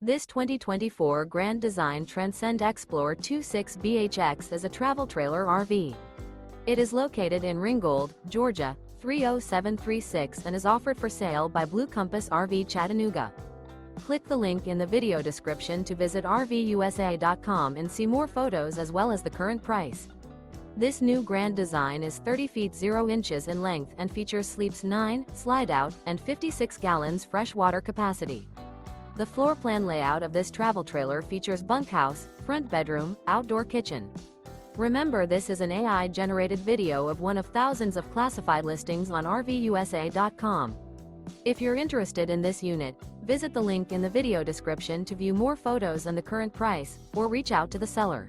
This 2024 Grand Design Transcend Xplor 26BHX is a travel trailer RV. It is located in Ringgold, Georgia, 30736 and is offered for sale by Blue Compass RV Chattanooga. Click the link in the video description to visit RVUSA.com and see more photos as well as the current price. This new Grand Design is 30 feet 0 inches in length and features sleeps 9, slide-out, and 56 gallons fresh water capacity. The floor plan layout of this travel trailer features bunkhouse, front bedroom, outdoor kitchen. Remember, this is an AI-generated video of one of thousands of classified listings on RVUSA.com. If you're interested in this unit, visit the link in the video description to view more photos and the current price, or reach out to the seller.